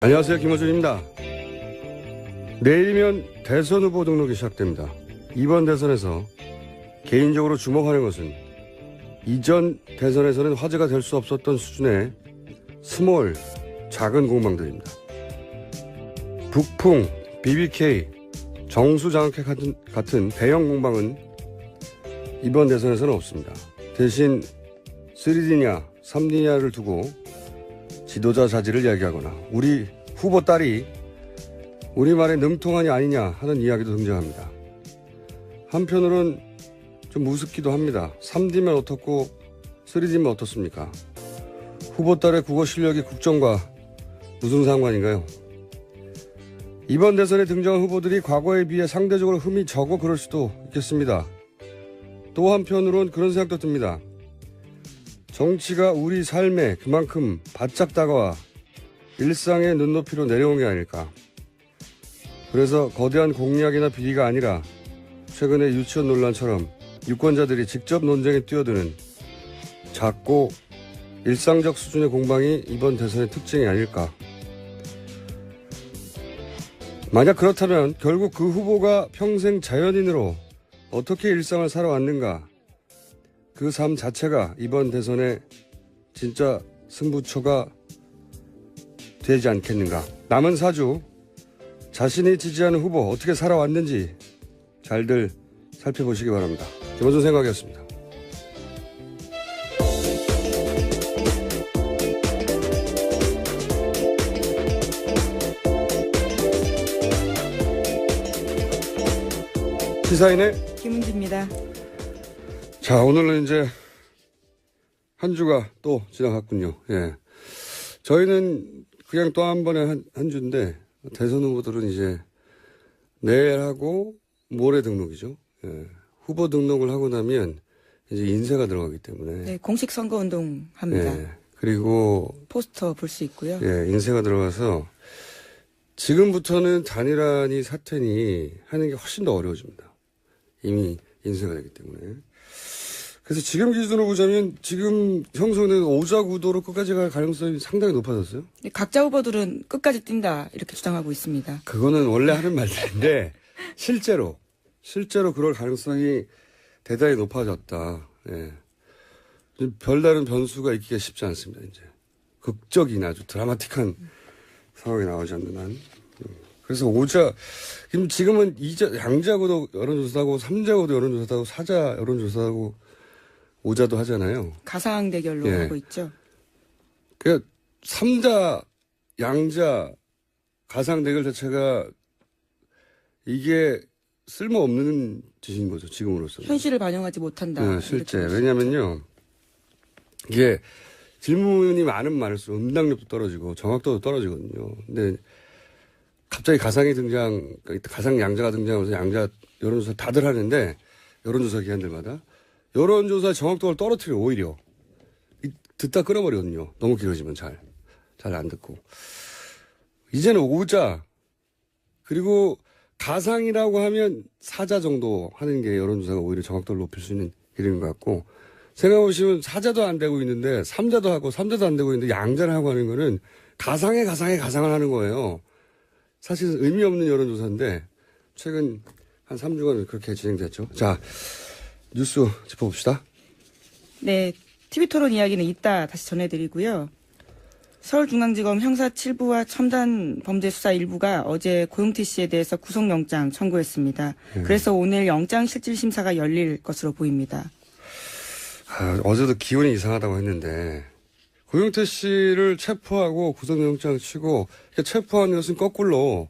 안녕하세요, 김어준입니다. 내일이면 대선 후보 등록이 시작됩니다. 이번 대선에서 개인적으로 주목하는 것은 이전 대선에서는 화제가 될 수 없었던 수준의 스몰, 작은 공방들입니다. 북풍, BBK, 정수장학회 같은 대형 공방은 이번 대선에서는 없습니다. 대신 3D냐, 3D냐를 두고 지도자 자질을 이야기하거나 우리 후보 딸이 우리말에 능통하냐 아니냐 하는 이야기도 등장합니다. 한편으론 좀 우습기도 합니다. 3D면 어떻고 3D면 어떻습니까? 후보 딸의 국어 실력이 국정과 무슨 상관인가요? 이번 대선에 등장한 후보들이 과거에 비해 상대적으로 흠이 적어 그럴 수도 있겠습니다. 또 한편으론 그런 생각도 듭니다. 정치가 우리 삶에 그만큼 바짝 다가와 일상의 눈높이로 내려온 게 아닐까. 그래서 거대한 공약이나 비리가 아니라 최근의 유치원 논란처럼 유권자들이 직접 논쟁에 뛰어드는 작고 일상적 수준의 공방이 이번 대선의 특징이 아닐까. 만약 그렇다면 결국 그 후보가 평생 자연인으로 어떻게 일상을 살아왔는가, 그 삶 자체가 이번 대선의 진짜 승부처가 되지 않겠는가. 남은 4주 자신이 지지하는 후보 어떻게 살아왔는지 잘들 살펴보시기 바랍니다. 김어준 생각이었습니다. 시사인의 김은지입니다. 자, 오늘은 이제 한 주가 또 지나갔군요. 예. 저희는 그냥 또 한 번에 한 주인데, 대선 후보들은 이제 내일하고 모레 등록이죠. 예. 후보 등록을 하고 나면 이제 인쇄가 들어가기 때문에. 네, 공식 선거 운동 합니다. 예. 그리고 포스터 볼 수 있고요. 예, 인쇄가 들어가서 지금부터는 단일화니 사퇴니 하는 게 훨씬 더 어려워집니다. 이미 인쇄가 되기 때문에. 그래서 지금 기준으로 보자면 지금 형성된 오자 구도로 끝까지 갈 가능성이 상당히 높아졌어요. 네, 각자 후보들은 끝까지 뛴다 이렇게 주장하고 있습니다. 그거는 원래 하는 말들인데 실제로 그럴 가능성이 대단히 높아졌다. 예. 별다른 변수가 있기가 쉽지 않습니다. 이제 극적인 아주 드라마틱한 상황이 나오지 않는 한. 그래서 오자, 지금은 양자고도 여론조사하고 3자고도 여론조사하고 4자 여론조사하고 오자도 하잖아요. 가상 대결로 예. 하고 있죠. 그 3자, 양자, 가상 대결 자체가 이게 쓸모없는 짓인 거죠, 지금으로서는. 현실을 반영하지 못한다. 네, 실제. 왜냐면요, 이게 질문이 많으면 많을수록 응답력도 떨어지고 정확도도 떨어지거든요. 근데 갑자기 가상 양자가 등장하면서 양자 여론조사 다들 하는데, 여론조사 기관들마다 여론조사 정확도를 떨어뜨려, 오히려. 듣다 끊어버리거든요. 너무 길어지면 잘 안 듣고. 이제는 오자, 그리고 가상이라고 하면 4자 정도 하는 게 여론조사가 오히려 정확도를 높일 수 있는 길인 것 같고, 생각해보시면 4자도 안 되고 있는데 3자도 하고 3자도 안 되고 있는데 양자를 하고 하는 거는 가상을 하는 거예요. 사실 의미 없는 여론조사인데 최근 한 3주간 그렇게 진행됐죠. 자, 뉴스 짚어봅시다. 네, TV토론 이야기는 이따 다시 전해드리고요. 서울중앙지검 형사 7부와 첨단범죄수사 1부가 어제 고용태 씨에 대해서 구속영장 청구했습니다. 그래서 오늘 영장실질심사가 열릴 것으로 보입니다. 어제도 기온이 이상하다고 했는데 고용태 씨를 체포하고 구속영장 치고 체포한 것은 거꾸로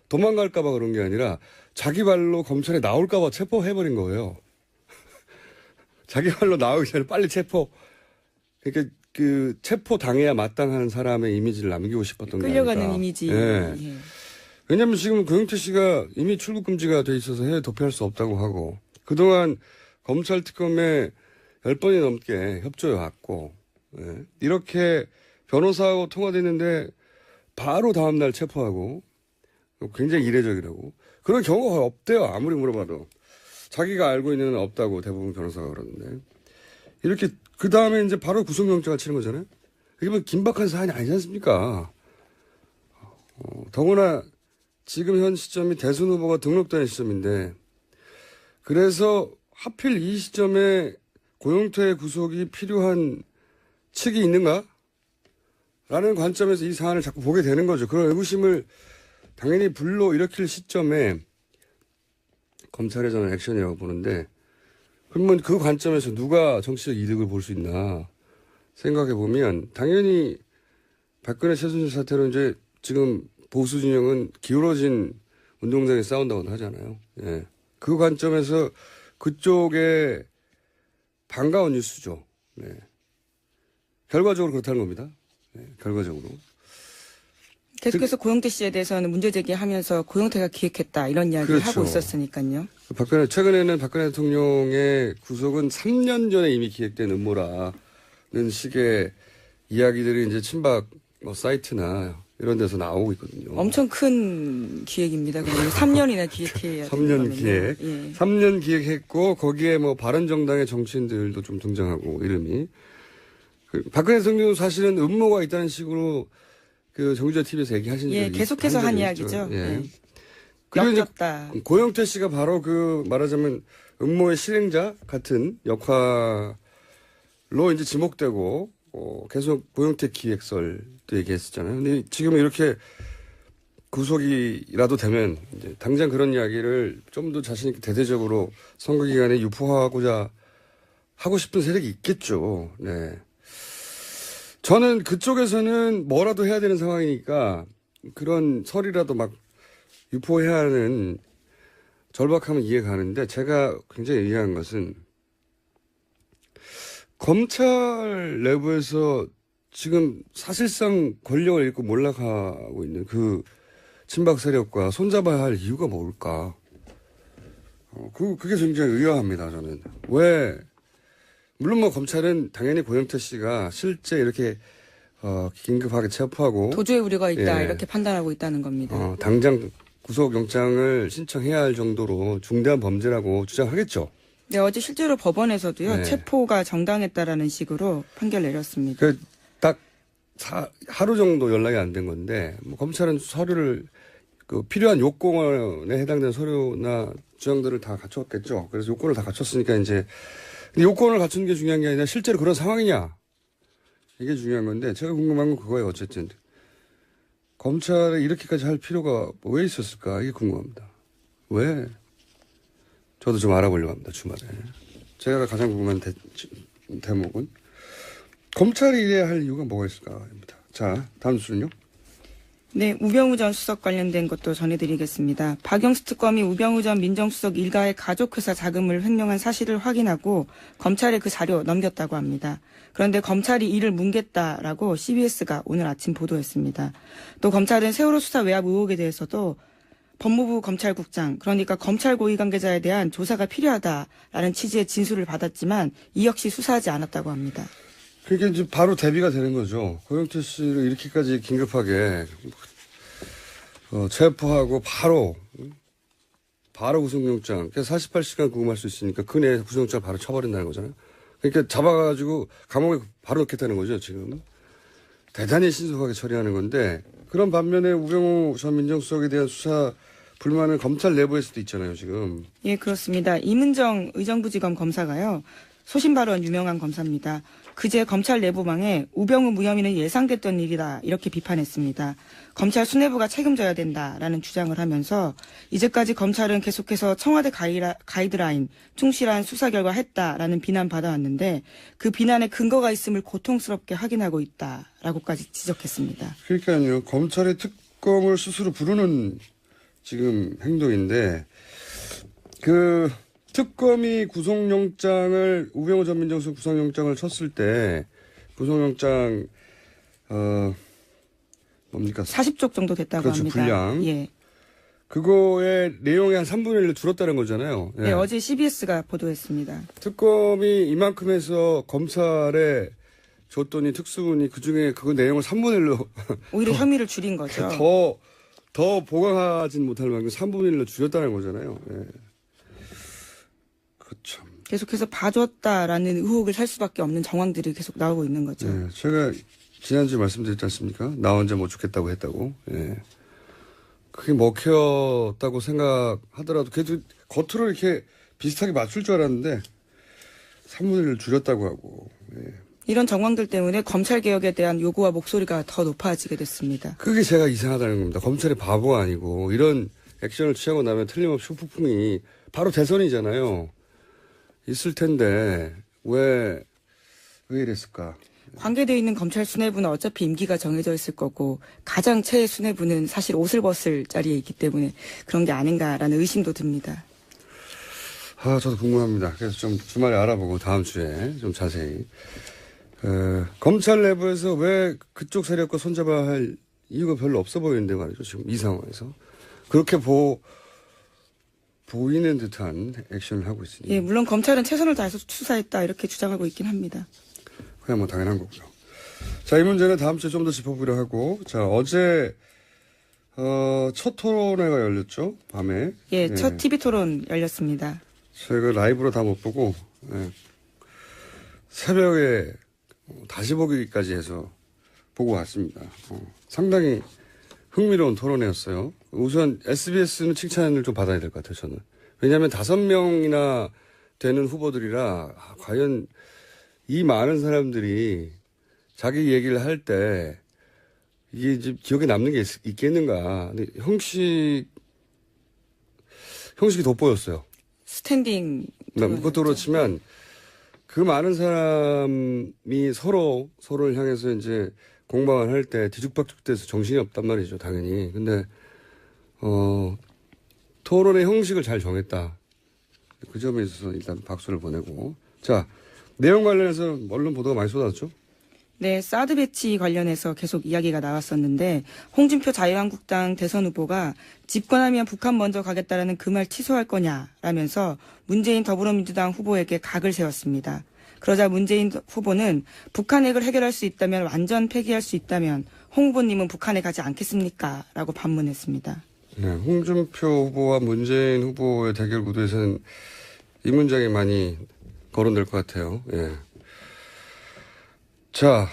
도망갈까 봐 그런 게 아니라 자기 발로 검찰에 나올까 봐 체포해버린 거예요. 자기 발로 나오기 전에 빨리 그러니까 그 체포 당해야 마땅한 사람의 이미지를 남기고 싶었던 게 아닐까. 끌려가는 이미지. 예. 예. 왜냐하면 지금 고용태 씨가 이미 출국 금지가 돼 있어서 해외 도피할 수 없다고 하고 그동안 검찰 특검에 10번이 넘게 협조해 왔고, 예. 이렇게 변호사하고 통화됐는데 바로 다음날 체포하고 굉장히 이례적이라고. 그런 경우가 거의 없대요. 아무리 물어봐도. 자기가 알고 있는 건 없다고 대부분 변호사가 그러는데. 이렇게 그 다음에 이제 바로 구속영장을 치는 거잖아요. 이게 뭐 긴박한 사안이 아니지 않습니까? 더구나 지금 현 시점이 대선 후보가 등록되는 시점인데 그래서 하필 이 시점에 고용태 구속이 필요한 측이 있는가? 라는 관점에서 이 사안을 자꾸 보게 되는 거죠. 그런 의구심을 당연히 불러일으킬 시점에 검찰의 저는 액션이라고 보는데 그러면 그 관점에서 누가 정치적 이득을 볼 수 있나 생각해 보면 당연히 박근혜 최순실 사태로 이제 지금 보수 진영은 기울어진 운동장에 싸운다고 하잖아요. 예. 그 관점에서 그쪽에 반가운 뉴스죠. 네. 결과적으로 그렇다는 겁니다. 네, 결과적으로. 계속해서 고용태 씨에 대해서는 문제 제기하면서 고용태가 기획했다 이런 이야기를 그렇죠. 하고 있었으니까요. 최근에는 박근혜 대통령의 구속은 3년 전에 이미 기획된 음모라는 식의 이야기들이 이제 친박 사이트나 이런 데서 나오고 있거든요. 엄청 큰 기획입니다. 그러면 3년이나 기획해야 3년 기획. 예. 3년 기획했고 거기에 뭐 바른정당의 정치인들도 좀 등장하고 이름이. 박근혜 대통령은 사실은 음모가 있다는 식으로 그 정유재 TV에서 얘기하신 적이 예, 계속해서 한 이야기죠. 예. 예. 그리고 이제 엮였다. 고영태 씨가 바로 그 말하자면 음모의 실행자 같은 역할로 이제 지목되고 계속 고영태 기획설도 얘기했었잖아요. 근데 지금 이렇게 구속이라도 되면 이제 당장 그런 이야기를 좀 더 자신 있게 대대적으로 선거 기간에 유포하고자 하고 싶은 세력이 있겠죠. 네. 저는 그쪽에서는 뭐라도 해야 되는 상황이니까 그런 설이라도 막 유포해야 하는 절박함은 이해가 가는데 제가 굉장히 의아한 것은 검찰 내부에서 지금 사실상 권력을 잃고 몰락하고 있는 그 친박 세력과 손잡아야 할 이유가 뭘까? 그게 굉장히 의아합니다, 저는. 왜, 물론 뭐 검찰은 당연히 고영태 씨가 실제 이렇게, 긴급하게 체포하고. 도주의 우려가 있다, 예. 이렇게 판단하고 있다는 겁니다. 당장 구속영장을 신청해야 할 정도로 중대한 범죄라고 주장하겠죠. 네, 어제 실제로 법원에서도요, 네. 체포가 정당했다라는 식으로 판결 내렸습니다. 딱 하루 정도 연락이 안 된 건데 뭐 검찰은 서류를 필요한 요건에 해당되는 서류나 주장들을 다 갖췄겠죠. 그래서 요건을 다 갖췄으니까 이제 근데 요건을 갖춘 게 중요한 게 아니라 실제로 그런 상황이냐 이게 중요한 건데 제가 궁금한 건 그거예요. 어쨌든 검찰에 이렇게까지 할 필요가 왜 있었을까 이게 궁금합니다. 왜? 저도 좀 알아보려고 합니다. 주말에. 제가 가장 궁금한 대목은 검찰이 이래야 할 이유가 뭐가 있을까입니다. 자, 다음 뉴스는요. 네, 우병우 전 수석 관련된 것도 전해드리겠습니다. 박영수 특검이 우병우 전 민정수석 일가의 가족회사 자금을 횡령한 사실을 확인하고 검찰에 그 자료 넘겼다고 합니다. 그런데 검찰이 이를 뭉갰다라고 CBS가 오늘 아침 보도했습니다. 또 검찰은 세월호 수사 외압 의혹에 대해서도 법무부 검찰국장, 그러니까 검찰 고위 관계자에 대한 조사가 필요하다라는 취지의 진술을 받았지만 이 역시 수사하지 않았다고 합니다. 그게 이제 바로 대비가 되는 거죠. 고영태 씨를 이렇게까지 긴급하게 체포하고 바로 구속영장, 그러니까 48시간 구금할 수 있으니까 그 내에 구속영장 바로 쳐버린다는 거잖아요. 그러니까 잡아가지고 감옥에 바로 넣겠다는 거죠, 지금. 대단히 신속하게 처리하는 건데 그런 반면에 우병우 전 민정수석에 대한 수사 불만은 검찰 내부에서도 있잖아요, 지금. 예, 그렇습니다. 이문정 의정부지검 검사가요. 소신 발언 유명한 검사입니다. 그제 검찰 내부망에 우병우 무혐의는 예상됐던 일이다 이렇게 비판했습니다. 검찰 수뇌부가 책임져야 된다라는 주장을 하면서 이제까지 검찰은 계속해서 청와대 가이드라인 충실한 수사 결과 했다라는 비난 받아왔는데 그 비난에 근거가 있음을 고통스럽게 확인하고 있다라고까지 지적했습니다. 그러니까요. 검찰의 특검을 스스로 부르는 지금 행동인데 그 특검이 구속영장을 우병우 전 민정수석 구속영장을 쳤을 때 구속영장 뭡니까? 40쪽 정도 됐다고 그렇죠, 합니다. 분량. 예. 그거의 내용의 한 3분의 1로 줄었다는 거잖아요. 예. 네, 어제 CBS가 보도했습니다. 특검이 이만큼 해서 검찰에 줬더니 특수본이 그중에 그 내용을 3분의 1로 오히려 혐의를 줄인 거죠. 더 보강하진 못할 만큼 3분의 1로 줄였다는 거잖아요. 예. 그렇죠. 계속해서 봐줬다라는 의혹을 살 수밖에 없는 정황들이 계속 나오고 있는 거죠. 예. 제가 지난주에 말씀드렸지 않습니까? 나 혼자 못 죽겠다고 했다고. 예. 그게 먹혔다고 생각하더라도 그래도 겉으로 이렇게 비슷하게 맞출 줄 알았는데 3분의 1을 줄였다고 하고. 예. 이런 정황들 때문에 검찰 개혁에 대한 요구와 목소리가 더 높아지게 됐습니다. 그게 제가 이상하다는 겁니다. 검찰이 바보가 아니고 이런 액션을 취하고 나면 틀림없이 후폭풍이 바로 대선이잖아요. 있을 텐데 왜 이랬을까? 관계되어 있는 검찰 수뇌부는 어차피 임기가 정해져 있을 거고 가장 최애 수뇌부는 사실 옷을 벗을 자리에 있기 때문에 그런 게 아닌가라는 의심도 듭니다. 저도 궁금합니다. 그래서 좀 주말에 알아보고 다음 주에 좀 자세히. 검찰 내부에서 왜 그쪽 세력과 손잡아야 할 이유가 별로 없어 보이는데 말이죠. 지금 이 상황에서. 그렇게 보이는 듯한 액션을 하고 있으니. 예, 물론 검찰은 최선을 다해서 수사했다 이렇게 주장하고 있긴 합니다. 그냥 뭐 당연한 거고요. 자, 이 문제는 다음 주에 좀 더 짚어보려 하고. 자, 어제 첫 토론회가 열렸죠. 밤에. 예, 첫 TV 토론 열렸습니다. 저희가 라이브로 다 못 보고 새벽에 다시 보기까지 해서 보고 왔습니다. 상당히 흥미로운 토론회였어요. 우선 SBS는 칭찬을 좀 받아야 될 것 같아요. 저는. 왜냐하면 5명이나 되는 후보들이라 과연 이 많은 사람들이 자기 얘기를 할 때 이게 이제 기억에 남는 게 있겠는가. 근데 형식이 돋보였어요. 스탠딩. 그것도 그렇지만 그 많은 사람이 서로를 향해서 이제 공방을 할 때 뒤죽박죽돼서 정신이 없단 말이죠, 당연히. 근데 토론의 형식을 잘 정했다. 그 점에 있어서 일단 박수를 보내고. 자, 내용 관련해서 언론 보도가 많이 쏟아졌죠? 네, 사드 배치 관련해서 계속 이야기가 나왔었는데 홍준표 자유한국당 대선 후보가 집권하면 북한 먼저 가겠다라는 그 말 취소할 거냐라면서 문재인 더불어민주당 후보에게 각을 세웠습니다. 그러자 문재인 후보는 북한 핵을 해결할 수 있다면 완전 폐기할 수 있다면 홍 후보님은 북한에 가지 않겠습니까? 라고 반문했습니다. 네, 홍준표 후보와 문재인 후보의 대결 구도에서는 이 문장이 많이 거론될 것 같아요. 예. 자,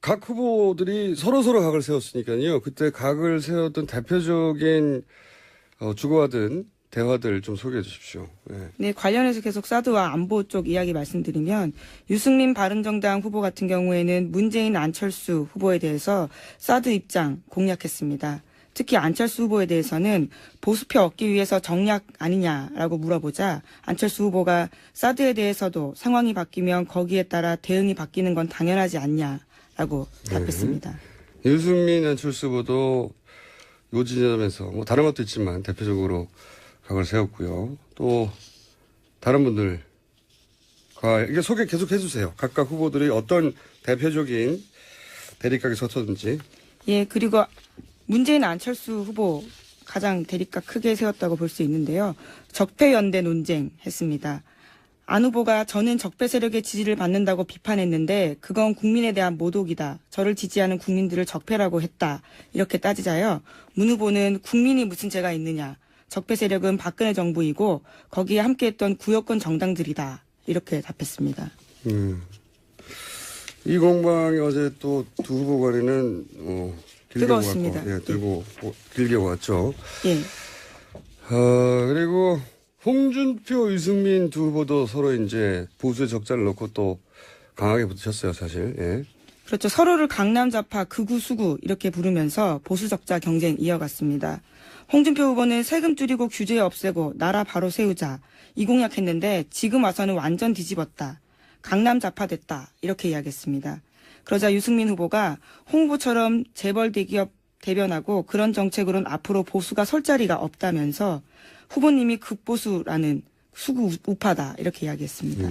각 후보들이 서로 각을 세웠으니까요. 그때 각을 세웠던 대표적인 주고받은 대화들 좀 소개해 주십시오. 예. 네, 관련해서 계속 사드와 안보 쪽 이야기 말씀드리면 유승민 바른정당 후보 같은 경우에는 문재인 안철수 후보에 대해서 사드 입장 공략했습니다. 특히 안철수 후보에 대해서는 보수표 얻기 위해서 정략 아니냐라고 물어보자 안철수 후보가 사드에 대해서도 상황이 바뀌면 거기에 따라 대응이 바뀌는 건 당연하지 않냐라고 답했습니다. 유승민 안철수 후보도 요 지점에서 뭐 다른 것도 있지만 대표적으로 각을 세웠고요. 또 다른 분들과 이게 소개 계속 해주세요. 각각 후보들이 어떤 대표적인 대립각에 섰었는지. 예, 그리고 문재인 안철수 후보 가장 대립각 크게 세웠다고 볼 수 있는데요. 적폐연대 논쟁했습니다. 안 후보가 저는 적폐 세력의 지지를 받는다고 비판했는데 그건 국민에 대한 모독이다. 저를 지지하는 국민들을 적폐라고 했다. 이렇게 따지자요. 문 후보는 국민이 무슨 죄가 있느냐. 적폐 세력은 박근혜 정부이고 거기에 함께했던 구여권 정당들이다. 이렇게 답했습니다. 이 공방이 어제 또 두 후보 간에는 뜨거웠습니다. 길게 왔죠. 예. 그리고 홍준표, 유승민 두 후보도 서로 이제 보수의 적자를 넣고 또 강하게 붙으셨어요, 사실. 예. 그렇죠. 서로를 강남 좌파, 극우, 수구 이렇게 부르면서 보수 적자 경쟁 이어갔습니다. 홍준표 후보는 세금 줄이고 규제 없애고 나라 바로 세우자 이 공약했는데 지금 와서는 완전 뒤집었다. 강남 좌파 됐다. 이렇게 이야기했습니다. 그러자 유승민 후보가 홍 후보처럼 재벌 대기업 대변하고 그런 정책으로는 앞으로 보수가 설 자리가 없다면서 후보님이 극보수라는 수구 우파다 이렇게 이야기했습니다.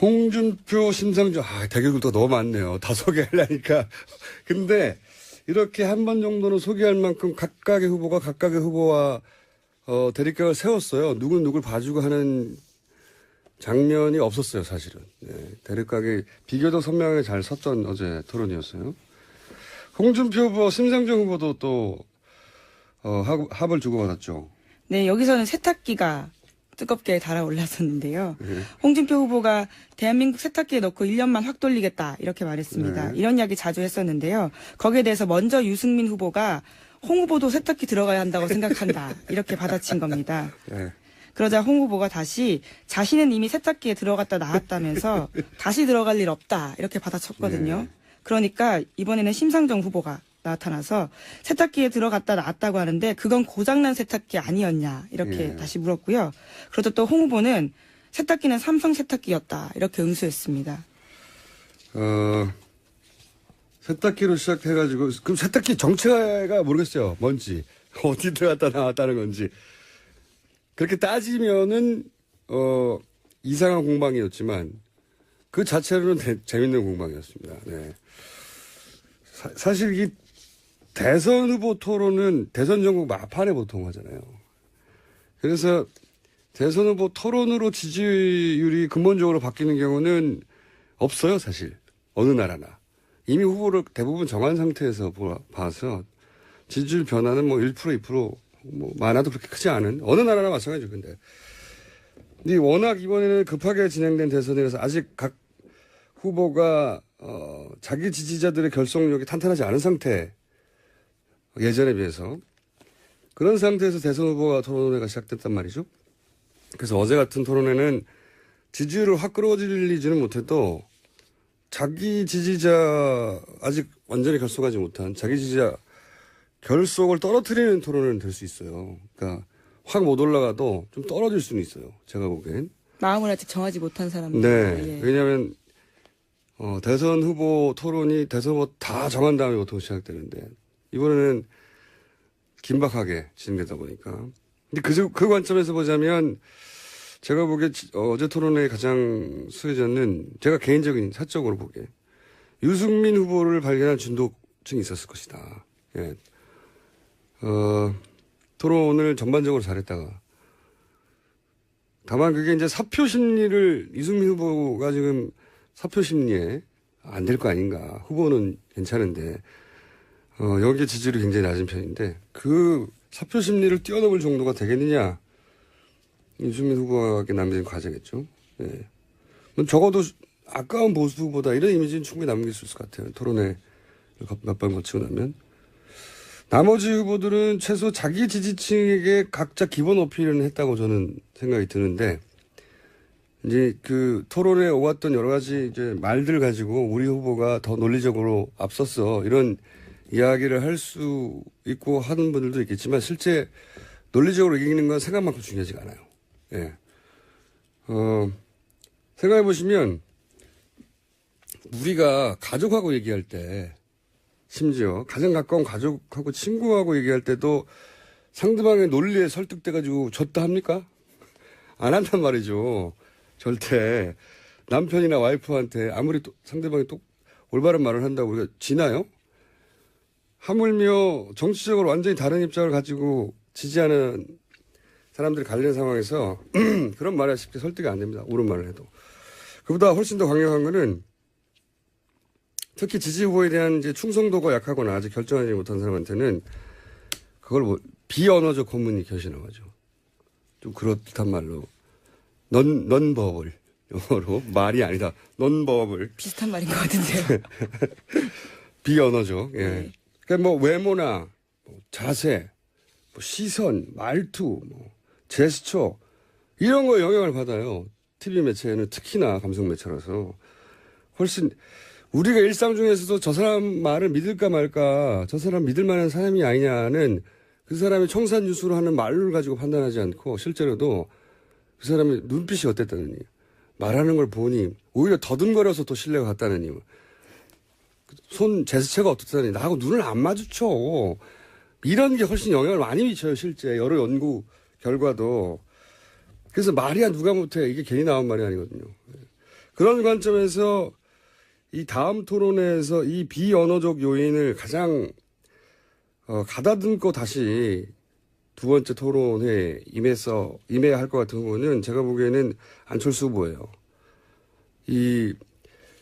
홍준표, 심상정, 대결구도가 너무 많네요. 다 소개하려니까. 근데 이렇게 한 번 정도는 소개할 만큼 각각의 후보와 대립각을 세웠어요. 누군 누굴 봐주고 하는 장면이 없었어요, 사실은. 네, 대립각이 비교적 선명하게 잘 섰던 어제 토론이었어요. 홍준표 후보, 심상정 후보도 또 합을 주고받았죠. 네, 여기서는 세탁기가 뜨겁게 달아올랐었는데요. 네. 홍준표 후보가 대한민국 세탁기에 넣고 1년만 확 돌리겠다 이렇게 말했습니다. 네. 이런 이야기 자주 했었는데요. 거기에 대해서 먼저 유승민 후보가 홍 후보도 세탁기 들어가야 한다고 생각한다. 이렇게 받아친 겁니다. 네. 그러자 홍 후보가 다시 자신은 이미 세탁기에 들어갔다 나왔다면서 다시 들어갈 일 없다. 이렇게 받아쳤거든요. 그러니까 이번에는 심상정 후보가 나타나서 세탁기에 들어갔다 나왔다고 하는데 그건 고장난 세탁기 아니었냐. 이렇게 다시 물었고요. 그러자 또 홍 후보는 세탁기는 삼성 세탁기였다. 이렇게 응수했습니다. 세탁기로 시작해가지고, 그럼 세탁기 정체가 모르겠어요. 뭔지. 어디 들어갔다 나왔다는 건지. 그렇게 따지면은, 이상한 공방이었지만, 그 자체로는 재밌는 공방이었습니다. 네. 사실 이 대선 후보 토론은 대선 전국 막판에 보통 하잖아요. 그래서 대선 후보 토론으로 지지율이 근본적으로 바뀌는 경우는 없어요, 사실. 어느 나라나. 이미 후보를 대부분 정한 상태에서 봐서 지지율 변화는 뭐 1%, 2%, 뭐 많아도 그렇게 크지 않은 어느 나라나 마찬가지죠, 근데. 근데 워낙 이번에는 급하게 진행된 대선이라서 아직 각 후보가, 자기 지지자들의 결속력이 탄탄하지 않은 상태, 예전에 비해서. 그런 상태에서 대선 후보가 토론회가 시작됐단 말이죠. 그래서 어제 같은 토론회는 지지율을 확 끌어들이지는 못해도 자기 지지자 아직 완전히 결속하지 못한 자기 지지자 결속을 떨어뜨리는 토론은 될 수 있어요. 그러니까 확 못 올라가도 좀 떨어질 수는 있어요. 제가 보기엔. 마음을 아직 정하지 못한 사람들. 네. 예. 왜냐하면 대선 후보 토론이 대선 후보 다 정한 다음에 보통 시작되는데 이번에는 긴박하게 진행되다 보니까. 근데 그 관점에서 보자면 제가 보기에 어제 토론회의 가장 수혜자는 제가 개인적인 사적으로 보기에 유승민 후보를 발견한 진도층이 있었을 것이다. 예. 토론을 전반적으로 잘했다가 다만 그게 이제 사표 심리를 유승민 후보가 지금 사표 심리에 안 될 거 아닌가. 후보는 괜찮은데 여기에 지지율이 굉장히 낮은 편인데 그 사표 심리를 뛰어넘을 정도가 되겠느냐. 유승민 후보에게 남긴 과제겠죠. 예. 적어도 아까운 보수 후보다 이런 이미지는 충분히 남길 수 있을 것 같아요. 토론회 몇 번 거치고 나면. 나머지 후보들은 최소 자기 지지층에게 각자 기본 어필은 했다고 저는 생각이 드는데, 이제 그 토론에 오갔던 여러 가지 이제 말들 가지고 우리 후보가 더 논리적으로 앞섰어. 이런 이야기를 할 수 있고 하는 분들도 있겠지만 실제 논리적으로 이기는 건 생각만큼 중요하지가 않아요. 예. 생각해 보시면 우리가 가족하고 얘기할 때 심지어 가장 가까운 가족하고 친구하고 얘기할 때도 상대방의 논리에 설득돼가지고 졌다 합니까? 안 한단 말이죠. 절대. 남편이나 와이프한테 아무리 상대방이 또 올바른 말을 한다고 우리가 지나요? 하물며 정치적으로 완전히 다른 입장을 가지고 지지하는 사람들이 갈리는 상황에서 그런 말에 쉽게 설득이 안 됩니다. 옳은 말을 해도. 그보다 훨씬 더 강력한 거는 특히 지지 후보에 대한 이제 충성도가 약하거나 아직 결정하지 못한 사람한테는 그걸 비언어적 고문이 결실나가죠. 좀 그렇단 말로 넌버블 영어로 말이 아니다. 넌버블 비슷한 말인 것 같은데요. 비언어적. 예. 네. 그러니까 뭐 외모나 뭐 자세, 뭐 시선, 말투, 뭐 제스처 이런 거에 영향을 받아요. TV 매체는 특히나 감성 매체라서 훨씬. 우리가 일상 중에서도 저 사람 말을 믿을까 말까, 저 사람 믿을 만한 사람이 아니냐는 그 사람이 청산유수로 하는 말을 가지고 판단하지 않고 실제로도 그 사람의 눈빛이 어땠다느니, 말하는 걸 보니 오히려 더듬거려서 또 신뢰가 갔다느니, 손 제스처가 어떻다니, 나하고 눈을 안 마주쳐. 이런 게 훨씬 영향을 많이 미쳐요, 실제. 여러 연구 결과도. 그래서 말이야 누가 못해. 이게 괜히 나온 말이 아니거든요. 그런 관점에서 이 다음 토론회에서 이 비언어적 요인을 가장 가다듬고 다시 두 번째 토론회에 임해야 할 것 같은 후보는 제가 보기에는 안철수 후보예요.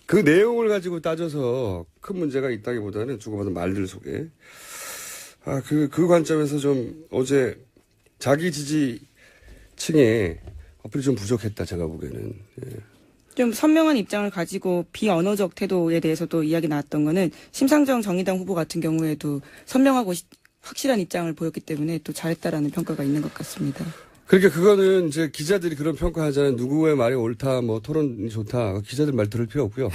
그 내용을 가지고 따져서 큰 문제가 있다기보다는 주고받은 말들 속에 그 관점에서 좀 어제 자기 지지층에 어필이 좀 부족했다 제가 보기에는. 예. 좀 선명한 입장을 가지고 비언어적 태도에 대해서도 이야기 나왔던 거는 심상정 정의당 후보 같은 경우에도 선명하고 확실한 입장을 보였기 때문에 또 잘했다라는 평가가 있는 것 같습니다. 그러니까 그거는 이제 기자들이 그런 평가하잖아요. 누구의 말이 옳다, 뭐 토론이 좋다. 기자들 말 들을 필요 없고요.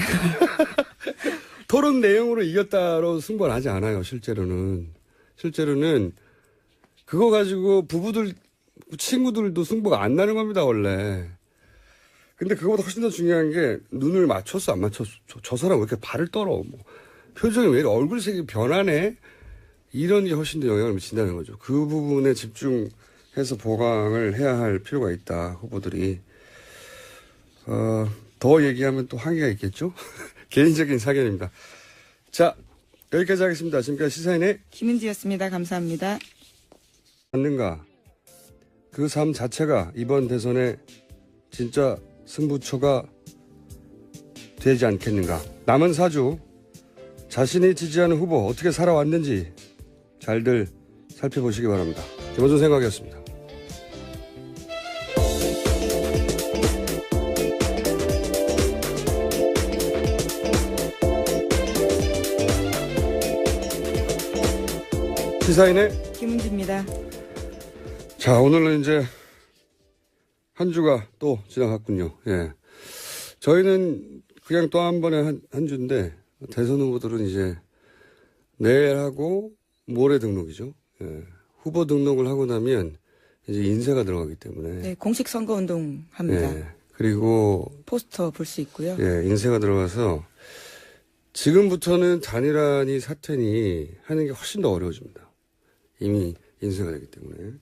토론 내용으로 이겼다로 승부는 하지 않아요. 실제로는 그거 가지고 부부들, 친구들도 승부가 안 나는 겁니다, 원래. 근데 그거보다 훨씬 더 중요한 게 눈을 맞췄어, 안 맞췄어. 저 사람 왜 이렇게 발을 떨어? 뭐, 표정이 왜 이렇게 얼굴색이 변하네? 이런 게 훨씬 더 영향을 미친다는 거죠. 그 부분에 집중해서 보강을 해야 할 필요가 있다, 후보들이. 더 얘기하면 또 한계가 있겠죠? 개인적인 사견입니다. 자, 여기까지 하겠습니다. 지금까지 시사인의 김은지였습니다. 감사합니다. 맞는가? 그 삶 자체가 이번 대선에 진짜 승부처가 되지 않겠는가? 남은 4주 자신이 지지하는 후보 어떻게 살아왔는지 잘들 살펴보시기 바랍니다. 김어준 생각이었습니다. 시사인의 김은지입니다. 자, 오늘은 이제 한 주가 또 지나갔군요. 예. 저희는 그냥 또 한 번에 한 주인데, 대선 후보들은 이제 내일하고 모레 등록이죠. 예. 후보 등록을 하고 나면 이제 인쇄가 들어가기 때문에. 네, 공식 선거운동 합니다. 예. 그리고 포스터 볼 수 있고요. 예, 인쇄가 들어가서 지금부터는 단일화니 사퇴니 하는 게 훨씬 더 어려워집니다. 이미 인쇄가 되기 때문에.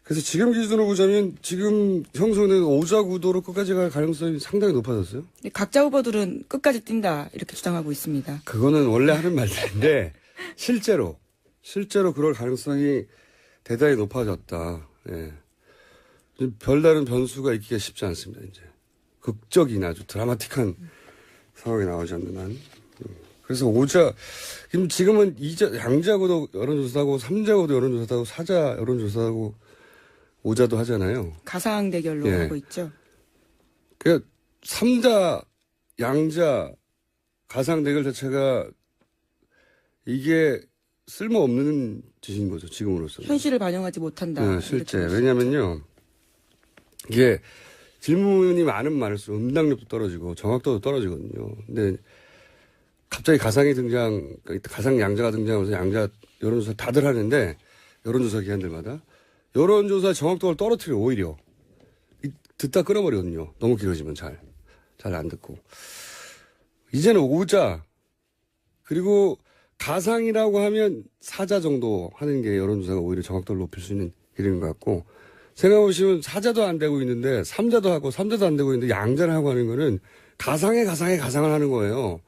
그래서 지금 기준으로 보자면 지금 형성된 오자 구도로 끝까지 갈 가능성이 상당히 높아졌어요. 네, 각자 후보들은 끝까지 뛴다 이렇게 주장하고 있습니다. 그거는 원래 하는 말들인데 실제로 그럴 가능성이 대단히 높아졌다. 예. 별다른 변수가 있기가 쉽지 않습니다. 이제 극적인 아주 드라마틱한 상황이 나오지 않는 한. 그래서 오자 지금은 양자고도 여론조사하고 삼자고도 여론조사하고 사자 여론조사하고 오자도 하잖아요. 가상 대결로 예. 하고 있죠. 그 삼자, 양자, 가상 대결 자체가 이게 쓸모없는 짓인 거죠. 지금으로서는. 현실을 반영하지 못한다. 네, 실제. 왜냐면요. 이게 질문이 많을수록 응답력도 떨어지고 정확도도 떨어지거든요. 근데 갑자기 가상 양자가 등장하면서 양자 여론조사 다들 하는데 여론조사 기관들마다 여론조사 정확도를 떨어뜨려 오히려 듣다 끊어버리거든요. 너무 길어지면 잘 안 듣고. 이제는 오자 그리고 가상이라고 하면 사자 정도 하는 게 여론조사가 오히려 정확도를 높일 수 있는 길인 것 같고 생각해보시면 사자도 안 되고 있는데 삼자도 하고 삼자도 안 되고 있는데 양자를 하고 하는 거는 가상을 하는 거예요.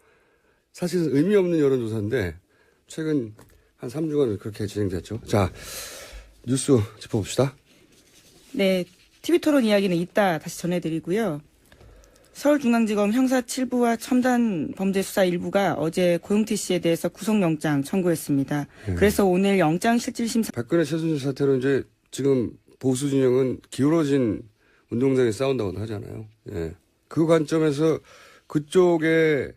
사실 의미 없는 여론조사인데 최근 한 3주간 그렇게 진행됐죠. 자, 뉴스 짚어봅시다. 네, TV토론 이야기는 이따 다시 전해드리고요. 서울중앙지검 형사 7부와 첨단범죄수사 1부가 어제 고용태 씨에 대해서 구속영장 청구했습니다. 그래서 오늘 영장실질심사. 박근혜 최순실 사태로 이제 지금 보수 진영은 기울어진 운동장에 싸운다고 하잖아요. 예. 그 관점에서 그쪽에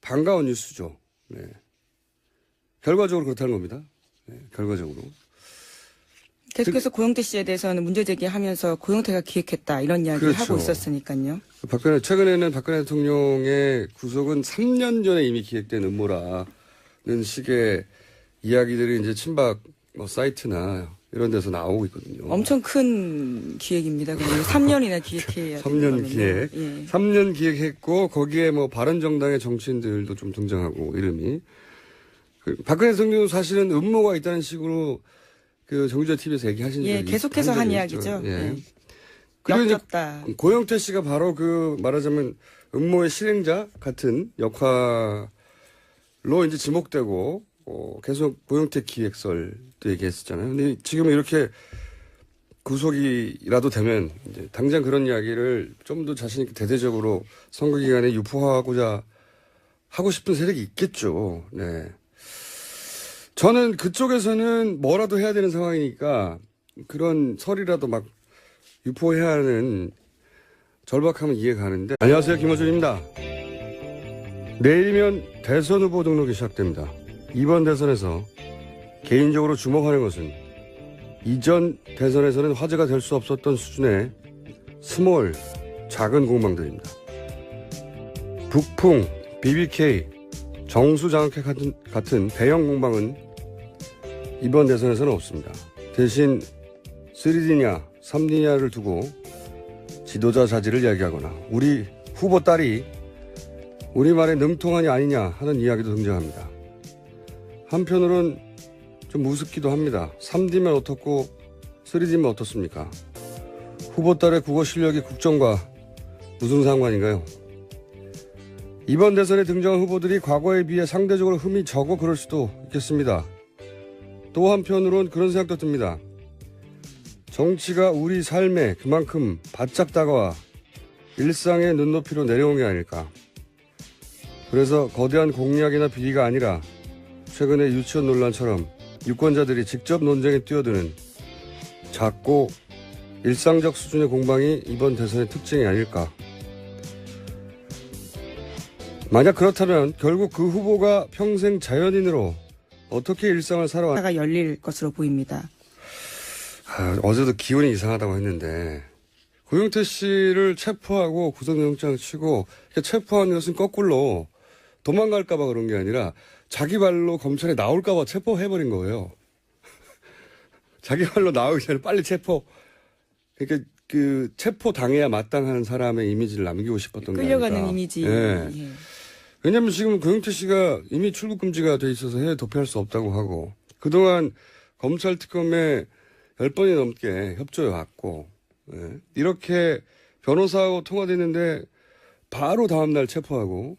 반가운 뉴스죠. 네. 결과적으로 그렇다는 겁니다. 네, 결과적으로. 계속해서 고용태 씨에 대해서는 문제 제기하면서 고용태가 기획했다 이런 이야기를 그렇죠. 하고 있었으니까요. 최근에는 박근혜 대통령의 구속은 3년 전에 이미 기획된 음모라는 식의 이야기들이 이제 친박 사이트나 이런 데서 나오고 있거든요. 엄청 큰 기획입니다. 3년이나 기획해야 3년 기획. 예. 3년 기획했고 거기에 바른정당의 정치인들도 좀 등장하고 이름이. 박근혜 대통령은 사실은 음모가 있다는 식으로 그 정유자 TV에서 얘기하신 적이 예, 계속해서 한 이야기죠. 예. 예. 그리고 이제 엮였다. 고영태 씨가 바로 말하자면 음모의 실행자 같은 역할로 이제 지목되고 계속 고영태 기획설도 얘기했었잖아요. 근데 지금 이렇게 구속이라도 되면 이제 당장 그런 이야기를 좀 더 자신 있게 대대적으로 선거 기간에 유포하고자 하고 싶은 세력이 있겠죠. 네. 저는 그쪽에서는 뭐라도 해야 되는 상황이니까 그런 설이라도 막 유포해야 하는 절박함은 이해가 가는데. 안녕하세요. 김어준입니다. 내일이면 대선 후보 등록이 시작됩니다. 이번 대선에서 개인적으로 주목하는 것은 이전 대선에서는 화제가 될 수 없었던 수준의 스몰, 작은 공방들입니다. 북풍, BBK, 정수장학회 같은 대형 공방은 이번 대선에서는 없습니다. 대신 3D냐, 3D냐를 두고 지도자 자질을 이야기하거나 우리 후보 딸이 우리말에 능통하니 아니냐 하는 이야기도 등장합니다. 한편으론 좀 우습기도 합니다. 3D면 어떻고 3D면 어떻습니까? 후보 딸의 국어 실력이 국정과 무슨 상관인가요? 이번 대선에 등장한 후보들이 과거에 비해 상대적으로 흠이 적어 그럴 수도 있겠습니다. 또 한편으론 그런 생각도 듭니다. 정치가 우리 삶에 그만큼 바짝 다가와 일상의 눈높이로 내려온 게 아닐까. 그래서 거대한 공약이나 비리가 아니라 최근의 유치원 논란처럼 유권자들이 직접 논쟁에 뛰어드는 작고 일상적 수준의 공방이 이번 대선의 특징이 아닐까. 만약 그렇다면 결국 그 후보가 평생 자연인으로 어떻게 일상을 살아왔... 가 열릴 것으로 보입니다. 어제도 기운이 이상하다고 했는데 고영태 씨를 체포하고 구속영장 치고 체포한 것은 거꾸로 도망갈까 봐 그런 게 아니라 자기 발로 검찰에 나올까 봐 체포해버린 거예요. 자기 발로 나오기 전에 빨리 체포. 그러니까 그 체포 당해야 마땅한 사람의 이미지를 남기고 싶었던 게 아닐까. 끌려가는 이미지. 예. 예. 왜냐하면 지금 고영태 씨가 이미 출국 금지가 돼 있어서 해외 도피할 수 없다고 하고 그동안 검찰 특검에 10번이 넘게 협조해 왔고 예. 이렇게 변호사하고 통화됐는데 바로 다음날 체포하고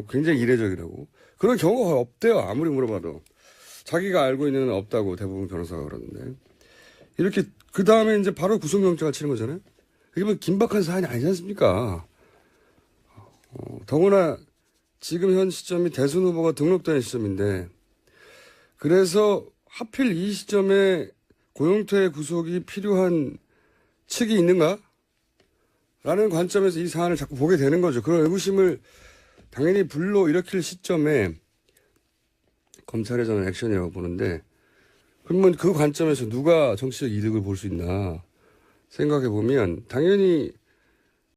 굉장히 이례적이라고. 그런 경우가 거의 없대요. 아무리 물어봐도. 자기가 알고 있는 건 없다고 대부분 변호사가 그러는데. 이렇게 그 다음에 이제 바로 구속영장을 치는 거잖아요. 이게 뭐 긴박한 사안이 아니지 않습니까? 더구나 지금 현 시점이 대선 후보가 등록된 시점인데 그래서 하필 이 시점에 고영태 구속이 필요한 측이 있는가? 라는 관점에서 이 사안을 자꾸 보게 되는 거죠. 그런 의구심을 당연히 불러일으킬 시점에 검찰의 저는 액션이라고 보는데 그러면 그 관점에서 누가 정치적 이득을 볼 수 있나 생각해 보면 당연히